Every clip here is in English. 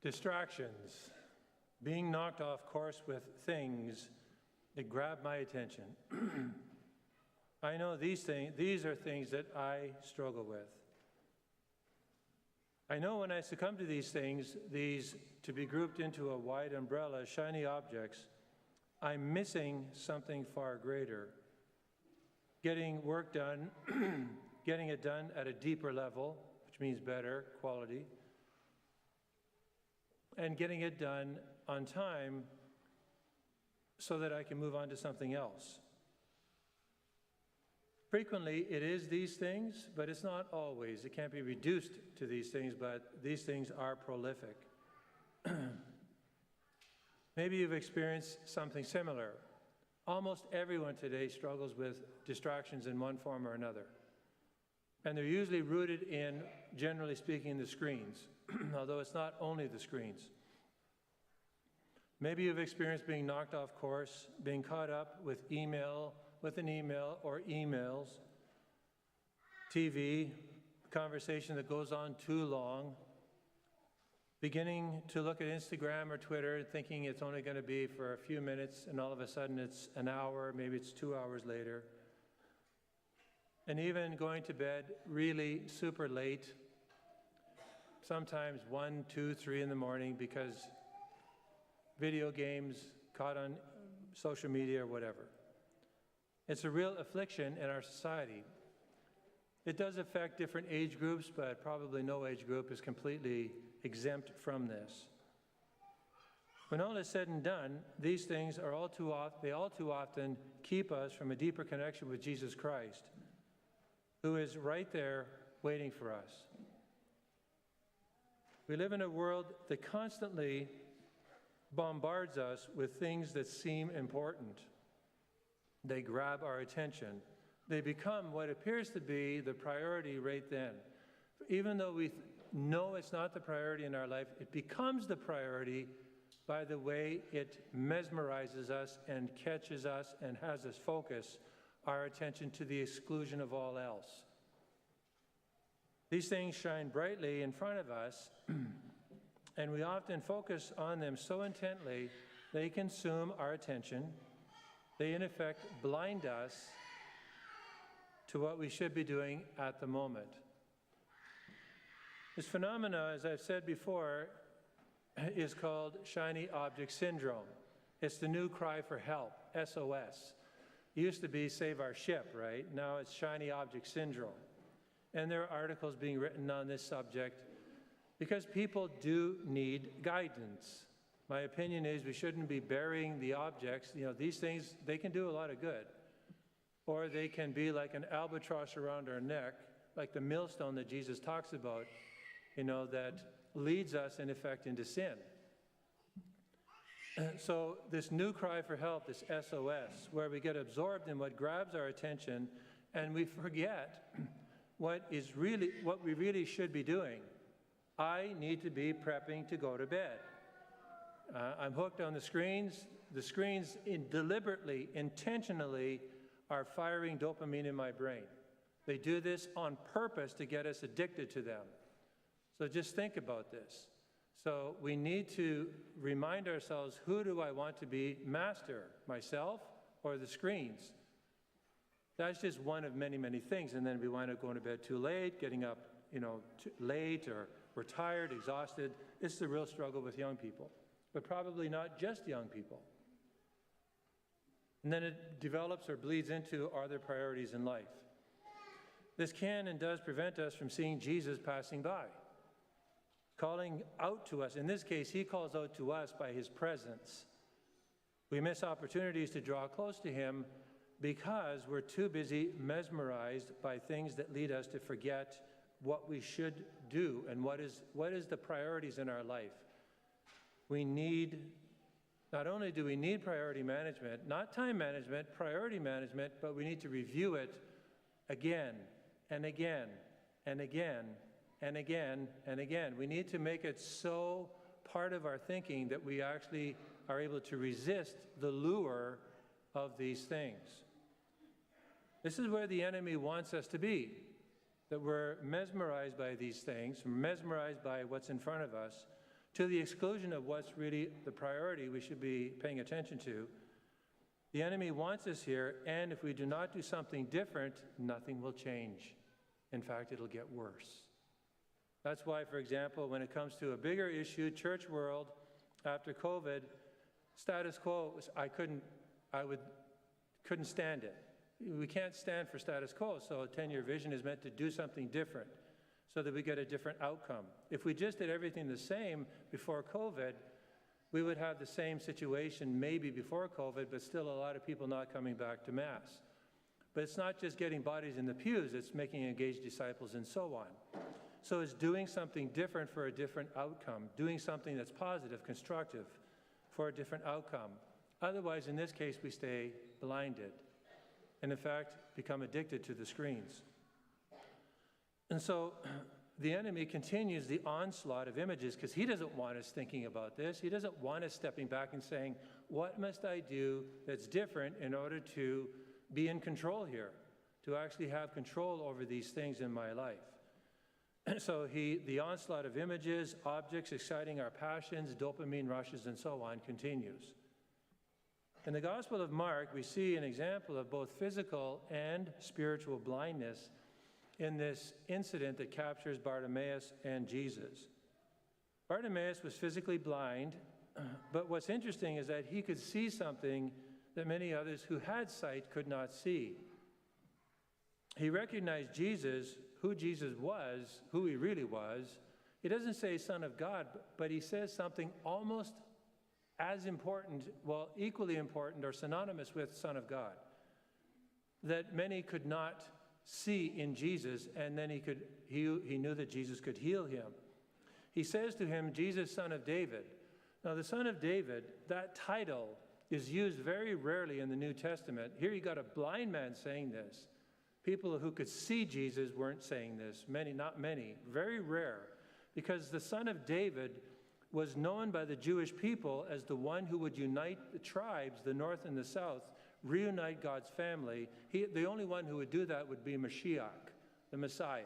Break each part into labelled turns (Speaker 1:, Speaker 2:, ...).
Speaker 1: Distractions, being knocked off course with things that grab my attention. I know these are things that I struggle with. I know when I succumb to these things, these to be grouped into a wide umbrella, shiny objects, I'm missing something far greater. Getting work done, getting it done at a deeper level, which means better quality, and getting it done on time so that I can move on to something else. Frequently, it is these things, but it's not always. It can't be reduced to these things, but these things are prolific. Maybe you've experienced something similar. Almost everyone today struggles with distractions in one form or another. And they're usually rooted in, generally speaking, the screens, although it's not only the screens. Maybe you've experienced being knocked off course, being caught up with an email or emails, TV, conversation that goes on too long, beginning to look at Instagram or Twitter thinking it's only going to be for a few minutes, and all of a sudden it's an hour, maybe it's 2 hours later. And even going to bed really super late, sometimes 1, 2, 3 in the morning because video games, caught on social media or whatever. It's a real affliction in our society. It does affect different age groups, but probably no age group is completely exempt from this. When all is said and done, these things are all too often keep us from a deeper connection with Jesus Christ, who is right there waiting for us. We live in a world that constantly bombards us with things that seem important. They grab our attention. They become what appears to be the priority right then. Even though we know it's not the priority in our life, it becomes the priority by the way it mesmerizes us and catches us and has us focus our attention to the exclusion of all else. These things shine brightly in front of us, and we often focus on them so intently they consume our attention. They, in effect, blind us to what we should be doing at the moment. This phenomena, as I've said before, is called shiny object syndrome. It's the new cry for help, SOS. It used to be save our ship, right? Now it's shiny object syndrome. And there are articles being written on this subject because people do need guidance. My opinion is we shouldn't be burying the objects. These things, they can do a lot of good. Or they can be like an albatross around our neck, like the millstone that Jesus talks about, that leads us, in effect, into sin. So this new cry for help, this SOS, where we get absorbed in what grabs our attention and we forget what we really should be doing. I need to be prepping to go to bed. I'm hooked on the screens. The screens deliberately, intentionally are firing dopamine in my brain. They do this on purpose to get us addicted to them. So just think about this. So we need to remind ourselves, who do I want to be master, myself or the screens? That's just one of many, many things. And then we wind up going to bed too late, getting up too late, or we're tired, exhausted. It's the real struggle with young people, but probably not just young people. And then it develops or bleeds into other priorities in life. This can and does prevent us from seeing Jesus passing by, calling out to us. In this case, he calls out to us by his presence. We miss opportunities to draw close to him because we're too busy mesmerized by things that lead us to forget what we should do and what is the priorities in our life. Not only do we need priority management, not time management, priority management, but we need to review it again and again and again and again and again. We need to make it so part of our thinking that we actually are able to resist the lure of these things. This is where the enemy wants us to be, that we're mesmerized by these things, mesmerized by what's in front of us, to the exclusion of what's really the priority we should be paying attention to. The enemy wants us here, and if we do not do something different, nothing will change. In fact, it'll get worse. That's why, for example, when it comes to a bigger issue, church world, after COVID, status quo, couldn't stand it. We can't stand for status quo, so a 10-year vision is meant to do something different so that we get a different outcome. If we just did everything the same before COVID, we would have the same situation maybe before COVID, but still a lot of people not coming back to Mass. But it's not just getting bodies in the pews, it's making engaged disciples and so on. So it's doing something different for a different outcome, doing something that's positive, constructive for a different outcome. Otherwise, in this case, we stay blinded and, in fact, become addicted to the screens. And so the enemy continues the onslaught of images because he doesn't want us thinking about this. He doesn't want us stepping back and saying, what must I do that's different in order to be in control here, to actually have control over these things in my life? So the onslaught of images, objects exciting our passions, dopamine rushes, and so on continues. In the Gospel of Mark, we see an example of both physical and spiritual blindness in this incident that captures Bartimaeus and Jesus. Bartimaeus was physically blind, but what's interesting is that he could see something that many others who had sight could not see. He recognized Jesus, who Jesus was, who he really was. He doesn't say Son of God, but he says something almost as important, well, equally important or synonymous with Son of God, that many could not see in Jesus, and then he knew that Jesus could heal him. He says to him, Jesus, Son of David. Now, the Son of David, that title is used very rarely in the New Testament. Here you got a blind man saying this. People who could see Jesus weren't saying this. Many, not many. Very rare. Because the Son of David was known by the Jewish people as the one who would unite the tribes, the north and the south, reunite God's family. The only one who would do that would be Mashiach, the Messiah.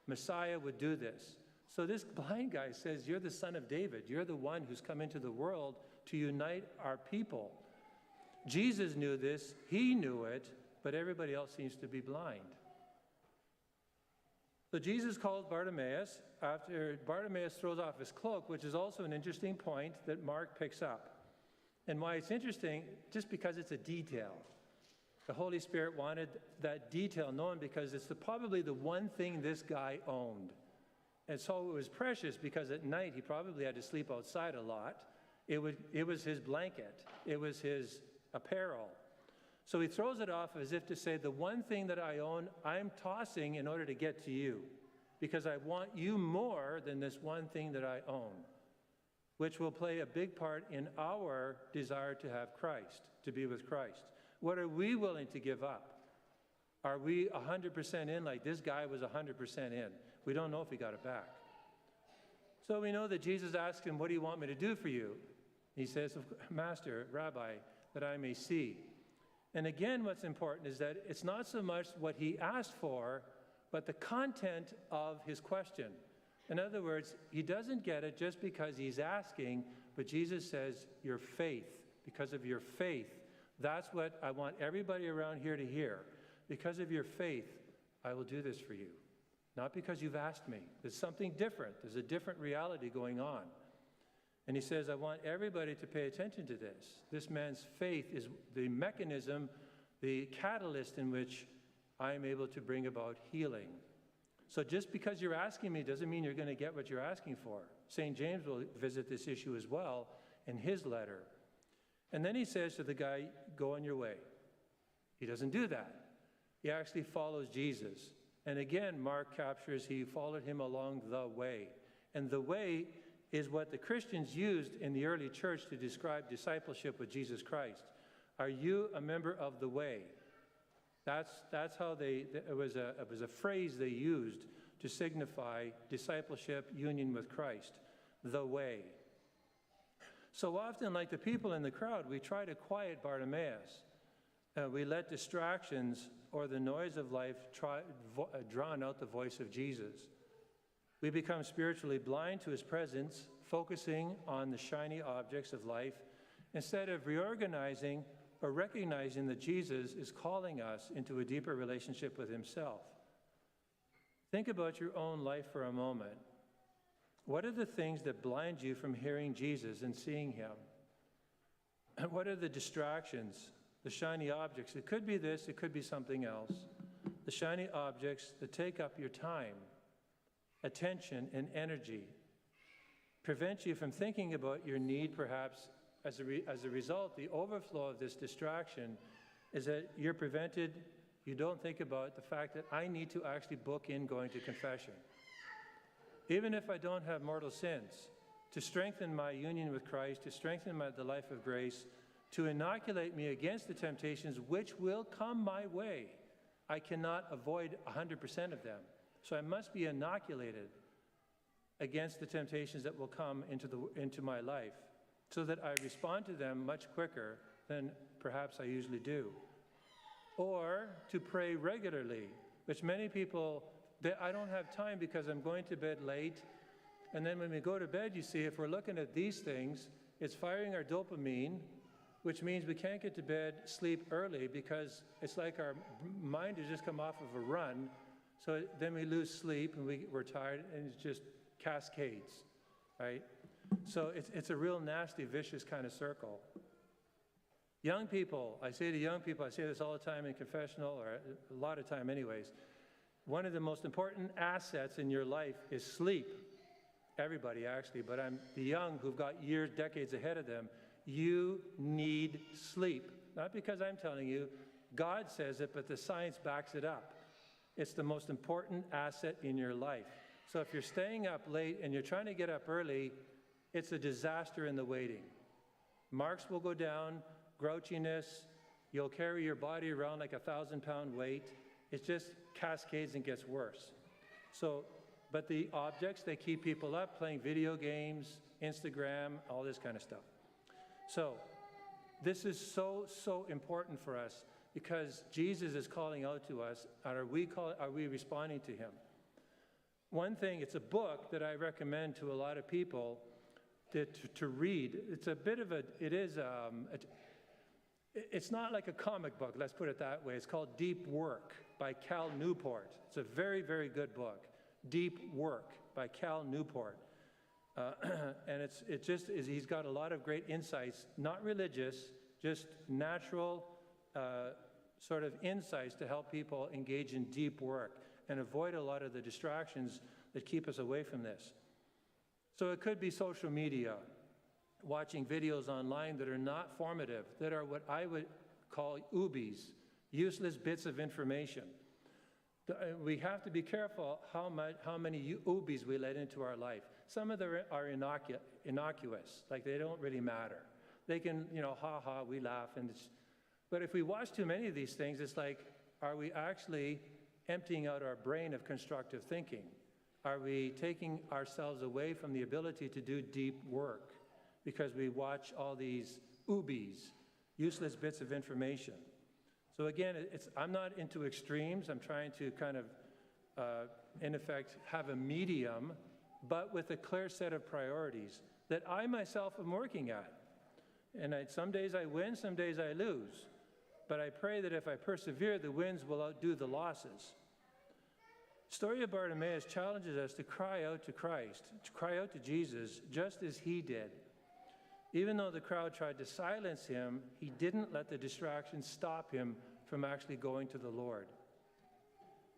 Speaker 1: Messiah would do this. So this blind guy says, you're the Son of David. You're the one who's come into the world to unite our people. Jesus knew this. He knew it. But everybody else seems to be blind. So Jesus calls Bartimaeus after Bartimaeus throws off his cloak, which is also an interesting point that Mark picks up. And why it's interesting, just because it's a detail. The Holy Spirit wanted that detail known because it's probably the one thing this guy owned. And so it was precious because at night he probably had to sleep outside a lot. It was his blanket. It was his apparel. So he throws it off as if to say, the one thing that I own, I'm tossing in order to get to you, because I want you more than this one thing that I own, which will play a big part in our desire to have Christ, to be with Christ. What are we willing to give up? Are we 100% in like this guy was 100% in? We don't know if he got it back. So we know that Jesus asked him, what do you want me to do for you? He says, Master, Rabbi, that I may see. And again, what's important is that it's not so much what he asked for, but the content of his question. In other words, he doesn't get it just because he's asking, but Jesus says, your faith, because of your faith. That's what I want everybody around here to hear. Because of your faith, I will do this for you. Not because you've asked me. There's something different. There's a different reality going on. And he says, I want everybody to pay attention to this. This man's faith is the mechanism, the catalyst in which I am able to bring about healing. So just because you're asking me doesn't mean you're going to get what you're asking for. St. James will visit this issue as well in his letter. And then he says to the guy, go on your way. He doesn't do that. He actually follows Jesus. And again, Mark captures he followed him along the way. And the way is what the Christians used in the early church to describe discipleship with Jesus Christ. Are you a member of the way? That's how it was a phrase they used to signify discipleship, union with Christ, the way. So often, like the people in the crowd, we try to quiet Bartimaeus. We let distractions or the noise of life drown out the voice of Jesus. We become spiritually blind to his presence, focusing on the shiny objects of life instead of reorganizing or recognizing that Jesus is calling us into a deeper relationship with himself. Think about your own life for a moment. What are the things that blind you from hearing Jesus and seeing him? And what are the distractions, the shiny objects? It could be this, it could be something else. The shiny objects that take up your time, attention, and energy, prevent you from thinking about your need, perhaps. As a result, the overflow of this distraction is that you're prevented, you don't think about the fact that I need to actually book in going to confession. Even if I don't have mortal sins, to strengthen my union with Christ, to strengthen the life of grace, to inoculate me against the temptations which will come my way. I cannot avoid 100% of them. So I must be inoculated against the temptations that will come into my life, so that I respond to them much quicker than perhaps I usually do. Or to pray regularly, which many people, I don't have time because I'm going to bed late. And then when we go to bed, you see, if we're looking at these things, it's firing our dopamine, which means we can't get to bed, sleep early, because it's like our mind has just come off of a run. So then we lose sleep and we're tired, and it just cascades, right? So it's a real nasty, vicious kind of circle. Young people, I say to young people, I say this all the time in confessional, or a lot of time anyways, one of the most important assets in your life is sleep. Everybody actually, but I'm the young who've got years, decades ahead of them. You need sleep. Not because I'm telling you, God says it, but the science backs it up. It's the most important asset in your life. So if you're staying up late and you're trying to get up early, it's a disaster in the waiting. Marks will go down, grouchiness, you'll carry your body around like a 1,000-pound weight. It just cascades and gets worse. So, but the objects, they keep people up, playing video games, Instagram, all this kind of stuff. So this is so important for us, because Jesus is calling out to us, and are we responding to him? One thing, it's a book that I recommend to a lot of people to read. It's a bit of it's not like a comic book, let's put it that way. It's called Deep Work by Cal Newport. It's a very, very good book. Deep Work by Cal Newport. And he's got a lot of great insights, not religious, just natural sort of insights to help people engage in deep work and avoid a lot of the distractions that keep us away from this. So it could be social media, watching videos online that are not formative, that are what I would call UBIs, useless bits of information. We have to be careful how many UBIs we let into our life. Some of them are innocuous, like they don't really matter. They can, ha, we laugh. But if we watch too many of these things, it's like, are we actually emptying out our brain of constructive thinking? Are we taking ourselves away from the ability to do deep work because we watch all these UBIs, useless bits of information? So again, I'm not into extremes. I'm trying to kind of, in effect, have a medium, but with a clear set of priorities that I myself am working at. And some days I win, some days I lose. But I pray that if I persevere, the wins will outdo the losses. Story of Bartimaeus challenges us to cry out to Christ, to cry out to Jesus, just as he did. Even though the crowd tried to silence him, he didn't let the distractions stop him from actually going to the Lord.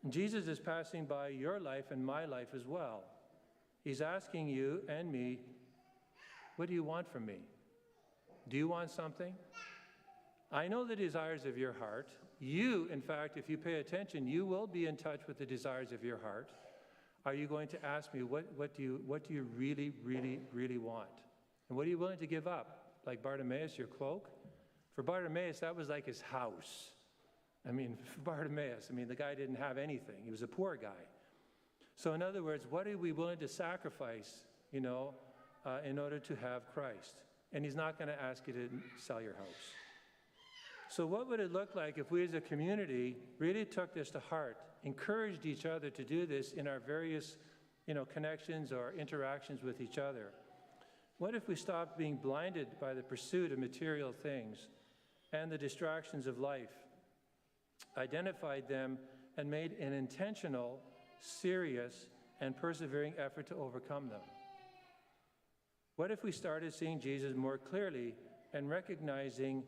Speaker 1: And Jesus is passing by your life and my life as well. He's asking you and me, what do you want from me? Do you want something? I know the desires of your heart. You, in fact, if you pay attention, you will be in touch with the desires of your heart. Are you going to ask me, what do you really, really, really want? And what are you willing to give up? Like Bartimaeus, your cloak? For Bartimaeus, that was like his house. For Bartimaeus, the guy didn't have anything. He was a poor guy. So in other words, what are we willing to sacrifice, in order to have Christ? And he's not going to ask you to sell your house. So what would it look like if we as a community really took this to heart, encouraged each other to do this in our various, connections or interactions with each other? What if we stopped being blinded by the pursuit of material things and the distractions of life, identified them, and made an intentional, serious, and persevering effort to overcome them? What if we started seeing Jesus more clearly and recognizing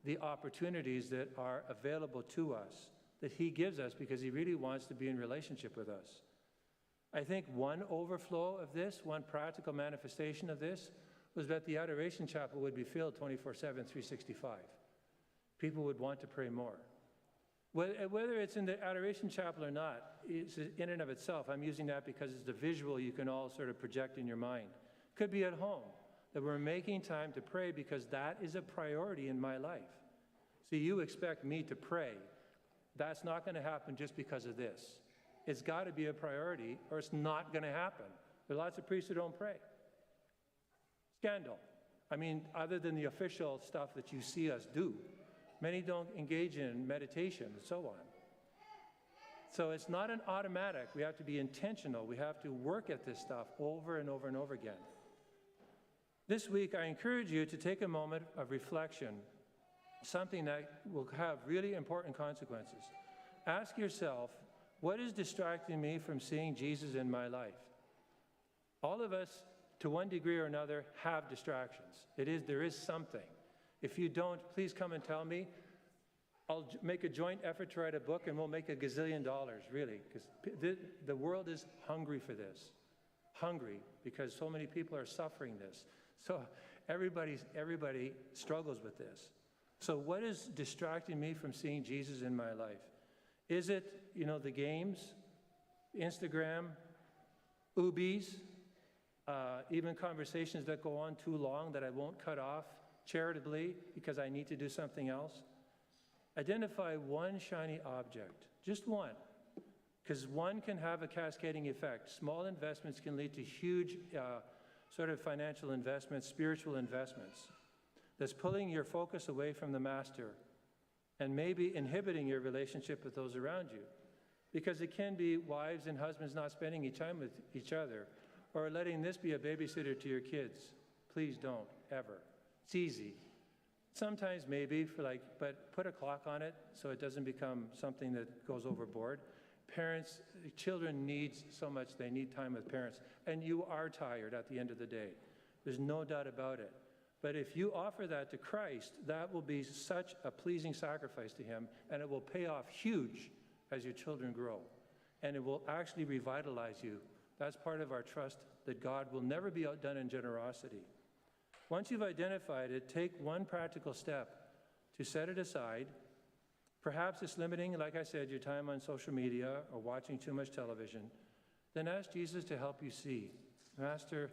Speaker 1: the opportunities that are available to us, that he gives us because he really wants to be in relationship with us? I think one overflow of this, one practical manifestation of this, was that the Adoration Chapel would be filled 24/7, 365. People would want to pray more. Whether it's in the Adoration Chapel or not, it's in and of itself. I'm using that because it's the visual you can all sort of project in your mind. Could be at home, that we're making time to pray because that is a priority in my life. See, you expect me to pray. That's not going to happen just because of this. It's got to be a priority or it's not going to happen. There are lots of priests who don't pray. Scandal. I mean, other than the official stuff that you see us do, many don't engage in meditation and so on. So it's not an automatic. We have to be intentional. We have to work at this stuff over and over and over again. This week, I encourage you to take a moment of reflection, something that will have really important consequences. Ask yourself, what is distracting me from seeing Jesus in my life? All of us, to one degree or another, have distractions. There is something. If you don't, please come and tell me. I'll make a joint effort to write a book, and we'll make $1 gazillion, really, because the world is hungry for this. Hungry, because so many people are suffering this. So everybody struggles with this. So what is distracting me from seeing Jesus in my life? Is it, the games, Instagram, Ubis, even conversations that go on too long that I won't cut off charitably because I need to do something else? Identify one shiny object, just one, because one can have a cascading effect. Small investments can lead to huge sort of financial investments, spiritual investments, that's pulling your focus away from the master and maybe inhibiting your relationship with those around you. Because it can be wives and husbands not spending time with each other, or letting this be a babysitter to your kids. Please don't, ever. It's easy. Sometimes maybe, but put a clock on it so it doesn't become something that goes overboard. Parents, children need so much, they need time with parents. And you are tired at the end of the day. There's no doubt about it. But if you offer that to Christ, that will be such a pleasing sacrifice to him, and it will pay off huge as your children grow. And it will actually revitalize you. That's part of our trust that God will never be outdone in generosity. Once you've identified it, take one practical step to set it aside. Perhaps it's limiting, like I said, your time on social media or watching too much television. Then ask Jesus to help you see. Master,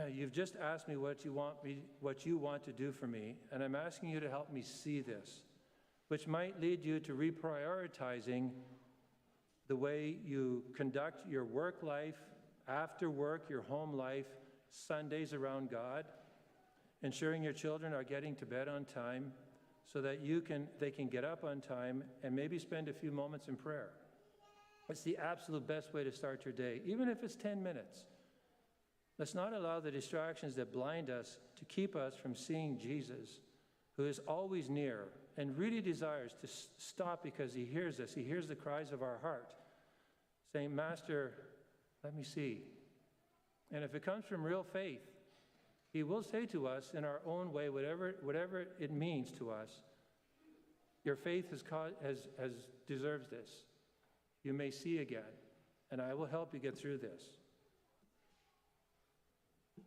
Speaker 1: you've just asked me what you want to do for me, and I'm asking you to help me see this, which might lead you to reprioritizing the way you conduct your work life, after work, your home life, Sundays around God, ensuring your children are getting to bed on time so that they can get up on time and maybe spend a few moments in prayer. It's the absolute best way to start your day, even if it's 10 minutes. Let's not allow the distractions that blind us to keep us from seeing Jesus, who is always near and really desires to stop because he hears us. He hears the cries of our heart, saying, Master, let me see. And if it comes from real faith, he will say to us in our own way, whatever it means to us, your faith has deserves this. You may see again, and I will help you get through this.